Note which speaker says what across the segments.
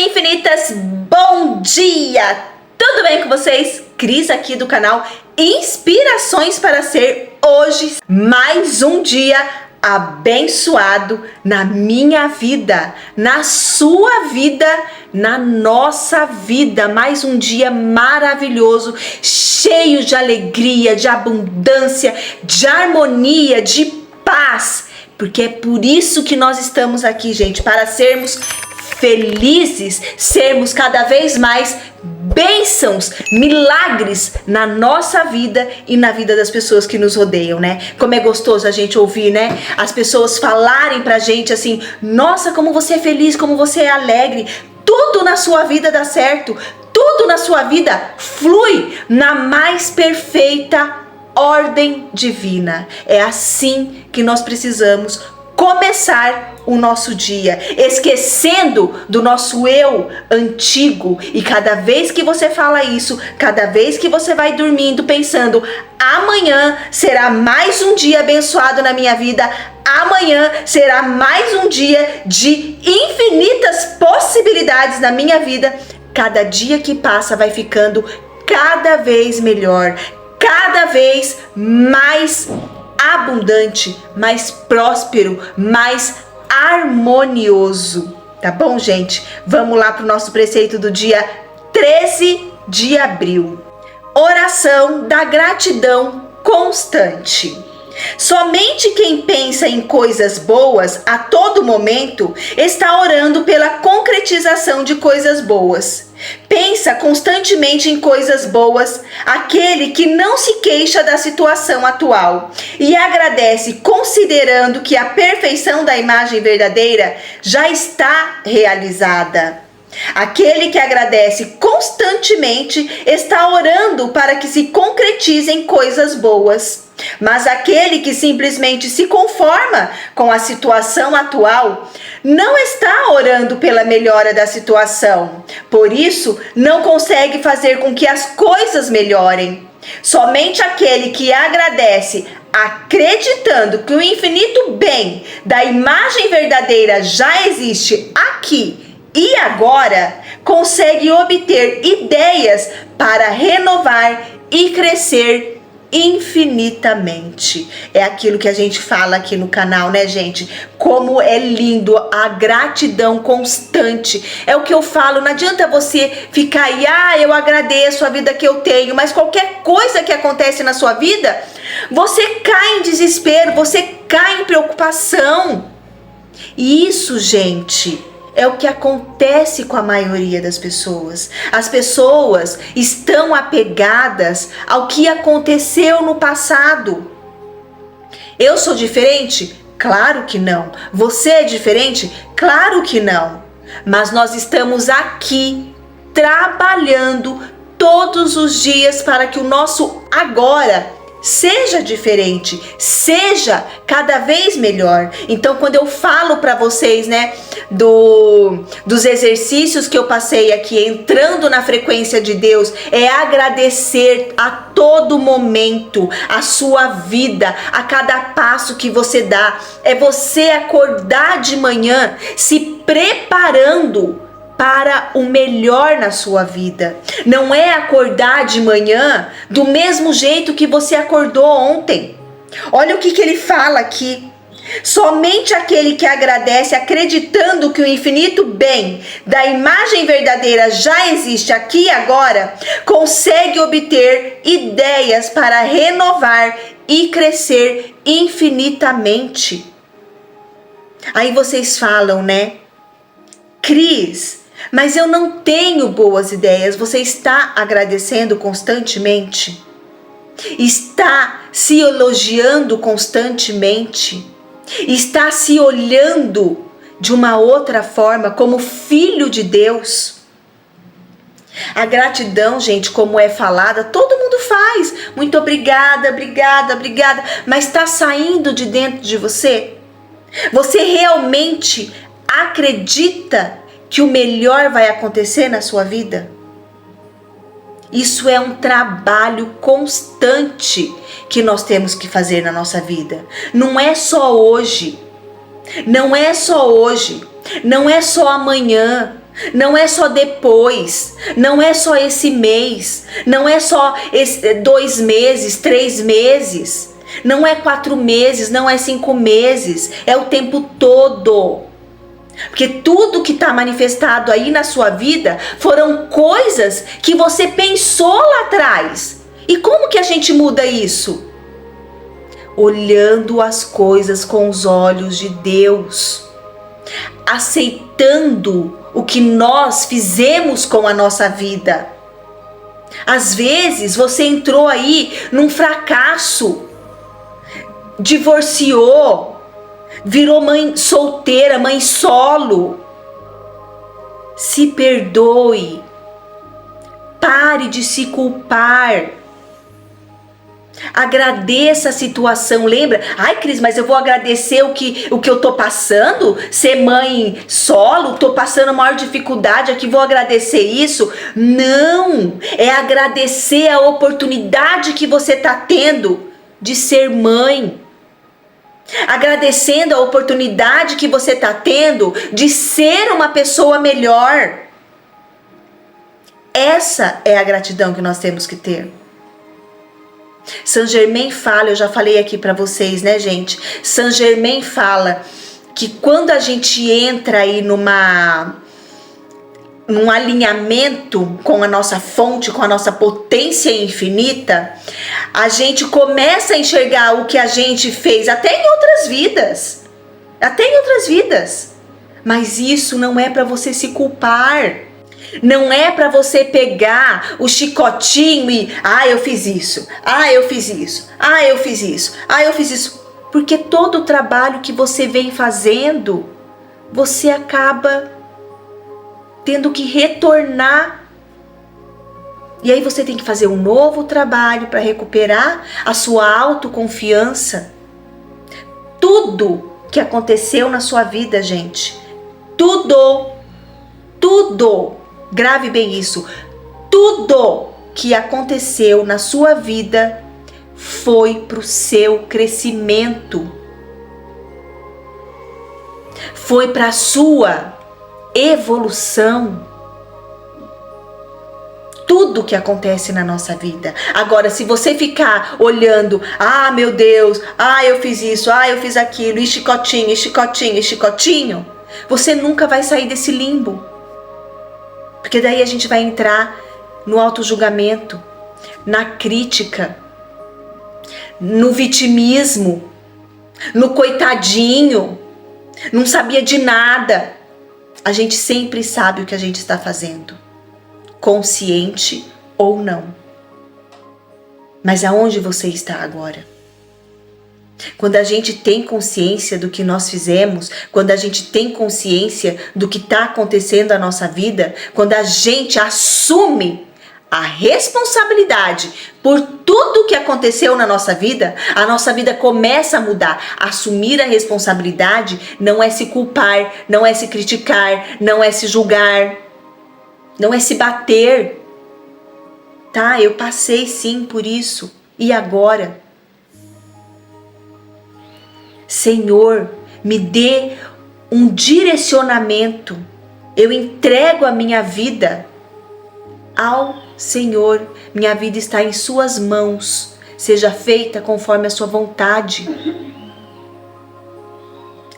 Speaker 1: infinitas, bom dia! Tudo bem com vocês? Cris aqui do canal Inspirações para Ser. Hoje, mais um dia abençoado na minha vida, na sua vida, na nossa vida. Mais um dia maravilhoso, cheio de alegria, de abundância, de harmonia, de paz. Porque é por isso que nós estamos aqui, gente, para sermos felizes, sermos cada vez mais bênçãos, milagres na nossa vida e na vida das pessoas que nos rodeiam, né? Como é gostoso a gente ouvir, né? As pessoas falarem pra gente assim: nossa, como você é feliz, como você é alegre, tudo na sua vida dá certo, tudo na sua vida flui na mais perfeita ordem divina. É assim que nós precisamos começar o nosso dia, esquecendo do nosso eu antigo. E cada vez que você fala isso, cada vez que você vai dormindo pensando: amanhã será mais um dia abençoado na minha vida, amanhã será mais um dia de infinitas possibilidades na minha vida, cada dia que passa vai ficando cada vez melhor, cada vez mais abundante, mais próspero, mais harmonioso. Tá bom, gente? Vamos lá para o nosso preceito do dia 13 de abril. Oração da gratidão constante. Somente quem pensa em coisas boas a todo momento está orando pela concretização de coisas boas. Pensa constantemente em coisas boas aquele que não se queixa da situação atual e agradece considerando que a perfeição da imagem verdadeira já está realizada. Aquele que agradece constantemente está orando para que se concretizem coisas boas. Mas aquele que simplesmente se conforma com a situação atual não está orando pela melhora da situação. Por isso, não consegue fazer com que as coisas melhorem. Somente aquele que agradece, acreditando que o infinito bem da imagem verdadeira já existe aqui e agora, consegue obter ideias para renovar e crescer infinitamente. É aquilo que a gente fala aqui no canal, né, gente? Como é lindo a gratidão constante. É o que eu falo, não adianta você ficar aí: eu agradeço a vida que eu tenho, mas qualquer coisa que acontece na sua vida, você cai em desespero, você cai em preocupação. E isso, gente, é o que acontece com a maioria das pessoas. As pessoas estão apegadas ao que aconteceu no passado. Eu sou diferente? Claro que não. Você é diferente? Claro que não. Mas nós estamos aqui trabalhando todos os dias para que o nosso agora seja diferente, seja cada vez melhor. Então, quando eu falo para vocês, né, dos exercícios que eu passei aqui, entrando na frequência de Deus, é agradecer a todo momento a sua vida, a cada passo que você dá. É você acordar de manhã se preparando para o melhor na sua vida. Não é acordar de manhã do mesmo jeito que você acordou ontem. Olha o que ele fala aqui. Somente aquele que agradece, acreditando que o infinito bem da imagem verdadeira já existe aqui e agora, consegue obter ideias para renovar e crescer infinitamente. Aí vocês falam, né? Cris, mas eu não tenho boas ideias. Você está agradecendo constantemente? Está se elogiando constantemente? Está se olhando de uma outra forma como filho de Deus? A gratidão, gente, como é falada, todo mundo faz. Muito obrigada, obrigada, obrigada. Mas está saindo de dentro de você? Você realmente acredita que o melhor vai acontecer na sua vida? Isso é um trabalho constante que nós temos que fazer na nossa vida. Não é só hoje. Não é só hoje. Não é só amanhã, não é só depois, não é só esse mês, não é só 2 meses, 3 meses, não é 4 meses, não é 5 meses, é o tempo todo. Porque tudo que está manifestado aí na sua vida foram coisas que você pensou lá atrás. E como que a gente muda isso? Olhando as coisas com os olhos de Deus, aceitando o que nós fizemos com a nossa vida. Às vezes você entrou aí num fracasso, divorciou, virou mãe solteira, mãe solo. Se perdoe, pare de se culpar. Agradeça a situação, lembra? Ai, Cris, mas eu vou agradecer o que eu tô passando? Ser mãe solo, tô passando a maior dificuldade aqui, vou agradecer isso? Não, é agradecer a oportunidade que você tá tendo de ser mãe. Agradecendo a oportunidade que você tá tendo de ser uma pessoa melhor. Essa é a gratidão que nós temos que ter. Saint Germain fala, eu já falei aqui para vocês, né, gente? Saint Germain fala que quando a gente entra aí num alinhamento com a nossa fonte, com a nossa potência infinita, a gente começa a enxergar o que a gente fez até em outras vidas. Mas isso não é para você se culpar. Não é para você pegar o chicotinho e eu fiz isso, eu fiz isso, eu fiz isso, eu fiz isso. Porque todo o trabalho que você vem fazendo, você acaba tendo que retornar. E aí você tem que fazer um novo trabalho para recuperar a sua autoconfiança. Tudo que aconteceu na sua vida, gente, tudo, grave bem isso, tudo que aconteceu na sua vida foi para o seu crescimento, foi para a sua evolução. Tudo que acontece na nossa vida. Agora, se você ficar olhando, meu Deus, eu fiz isso, eu fiz aquilo, e chicotinho, você nunca vai sair desse limbo. Porque daí a gente vai entrar no autojulgamento, na crítica, no vitimismo, no coitadinho, não sabia de nada. A gente sempre sabe o que a gente está fazendo, consciente ou não. Mas aonde você está agora? Quando a gente tem consciência do que nós fizemos, quando a gente tem consciência do que está acontecendo na nossa vida, quando a gente assume a responsabilidade por tudo que aconteceu na nossa vida, a nossa vida começa a mudar. Assumir a responsabilidade não é se culpar, não é se criticar, não é se julgar, não é se bater. Tá, eu passei sim por isso. E agora? Senhor, me dê um direcionamento. Eu entrego a minha vida ao Senhor. Minha vida está em suas mãos. Seja feita conforme a sua vontade.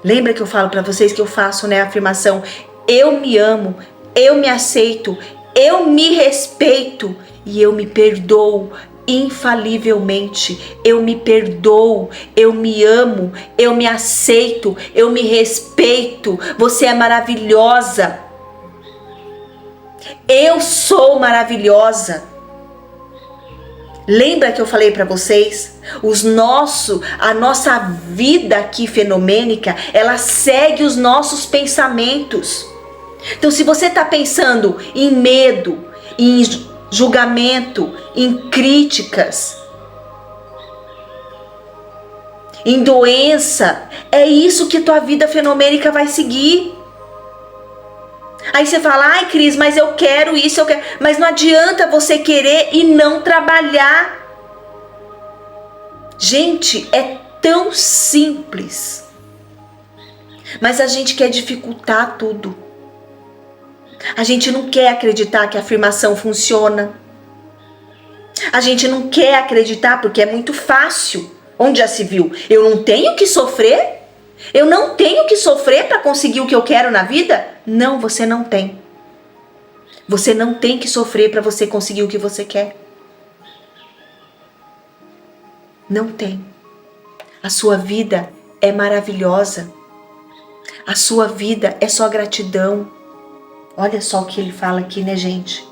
Speaker 1: Lembra que eu falo para vocês que eu faço, a afirmação: eu me amo, eu me aceito, eu me respeito e eu me perdoo. Infalivelmente, eu me perdoo, eu me amo, eu me aceito, eu me respeito. Você é maravilhosa. Eu sou maravilhosa. Lembra que eu falei para vocês? A nossa vida aqui fenomênica, ela segue os nossos pensamentos. Então, se você está pensando em medo, em julgamento, em críticas, em doença, é isso que tua vida fenomênica vai seguir. Aí você fala: Cris, mas eu quero isso, eu quero. Mas não adianta você querer e não trabalhar. Gente, é tão simples. Mas a gente quer dificultar tudo. A gente não quer acreditar que a afirmação funciona. A gente não quer acreditar porque é muito fácil. Onde já se viu? Eu não tenho que sofrer? Eu não tenho que sofrer para conseguir o que eu quero na vida? Não, você não tem. Você não tem que sofrer para você conseguir o que você quer. Não tem. A sua vida é maravilhosa. A sua vida é só gratidão. Olha só o que ele fala aqui, né, gente?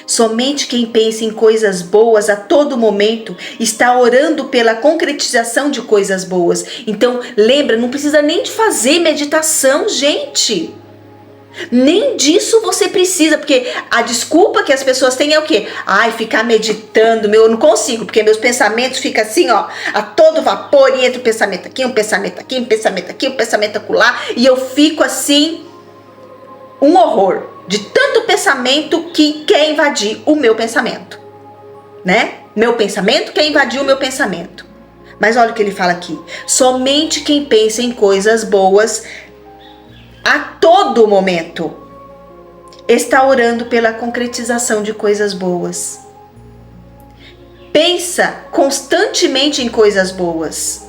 Speaker 1: Somente quem pensa em coisas boas a todo momento está orando pela concretização de coisas boas. Então, lembra, não precisa nem de fazer meditação, gente. Nem disso você precisa, porque a desculpa que as pessoas têm é o quê? Ai, ficar meditando, eu não consigo, porque meus pensamentos ficam assim, ó, a todo vapor, e entra um pensamento aqui, um pensamento aqui, um pensamento aqui, um pensamento acolá, e eu fico assim, um horror, de tanto pensamento que quer invadir o meu pensamento, né? Meu pensamento quer invadir o meu pensamento. Mas olha o que ele fala aqui, somente quem pensa em coisas boas a todo momento está orando pela concretização de coisas boas. Pensa constantemente em coisas boas.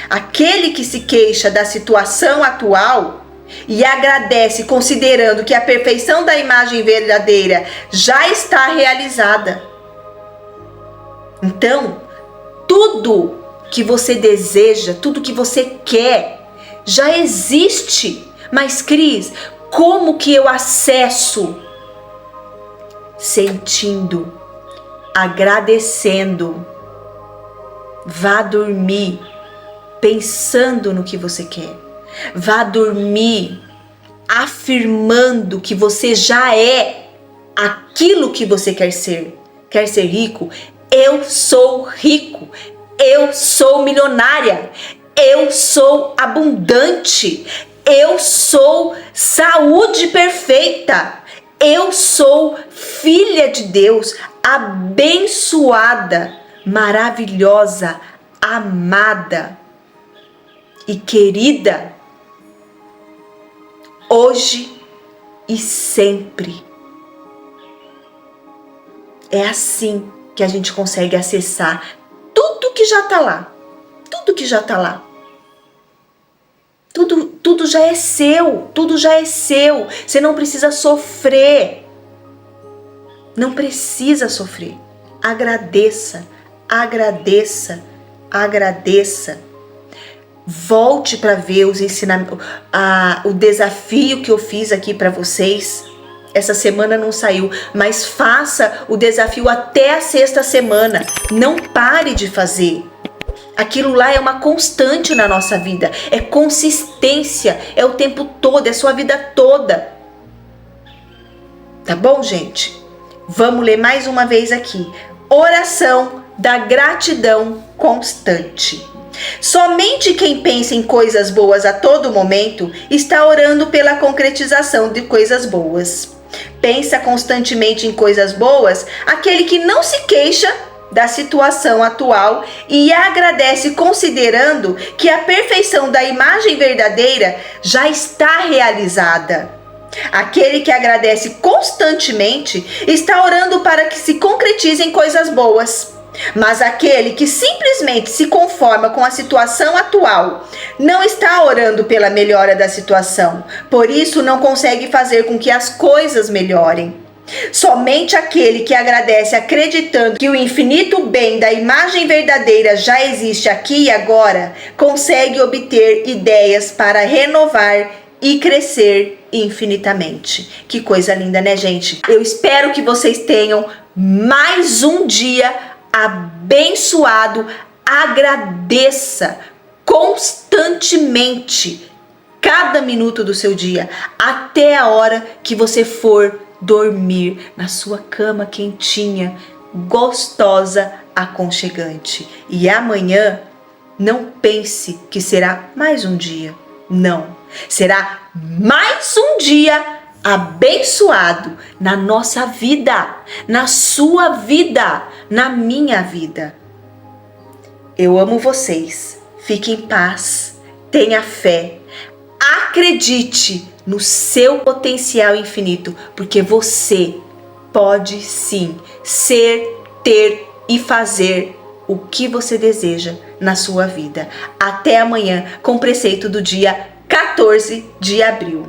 Speaker 1: Aquele que se queixa da situação atual e agradece considerando que a perfeição da imagem verdadeira já está realizada. Então, tudo que você deseja, tudo que você quer, já existe. Mas, Cris, como que eu acesso? Sentindo, agradecendo. Vá dormir pensando no que você quer. Vá dormir afirmando que você já é aquilo que você quer ser. Quer ser rico? Eu sou rico. Eu sou milionária. Eu sou abundante. Eu sou saúde perfeita. Eu sou filha de Deus, abençoada, maravilhosa, amada e querida, hoje e sempre. É assim que a gente consegue acessar tudo que já está lá. Tudo que já está lá. Tudo já é seu, tudo já é seu. Você não precisa sofrer. Não precisa sofrer. Agradeça, agradeça, agradeça. Volte para ver os ensinamentos, o desafio que eu fiz aqui para vocês. Essa semana não saiu, mas faça o desafio até a 6ª semana. Não pare de fazer. Aquilo lá é uma constante na nossa vida, é consistência, é o tempo todo, é a sua vida toda. Tá bom, gente? Vamos ler mais uma vez aqui. Oração da gratidão constante. Somente quem pensa em coisas boas a todo momento está orando pela concretização de coisas boas. Pensa constantemente em coisas boas aquele que não se queixa da situação atual e agradece considerando que a perfeição da imagem verdadeira já está realizada. Aquele que agradece constantemente está orando para que se concretizem coisas boas. Mas aquele que simplesmente se conforma com a situação atual não está orando pela melhora da situação, por isso não consegue fazer com que as coisas melhorem. Somente aquele que agradece acreditando que o infinito bem da imagem verdadeira já existe aqui e agora, consegue obter ideias para renovar e crescer infinitamente. Que coisa linda, né, gente? Eu espero que vocês tenham mais um dia abençoado. Agradeça constantemente cada minuto do seu dia, até a hora que você for dormir na sua cama quentinha, gostosa, aconchegante. E amanhã, não pense que será mais um dia. Não, será mais um dia abençoado na nossa vida, na sua vida, na minha vida. Eu amo vocês. Fique em paz, tenha fé, Acredite no seu potencial infinito, porque você pode sim ser, ter e fazer o que você deseja na sua vida. Até amanhã com o preceito do dia 14 de abril.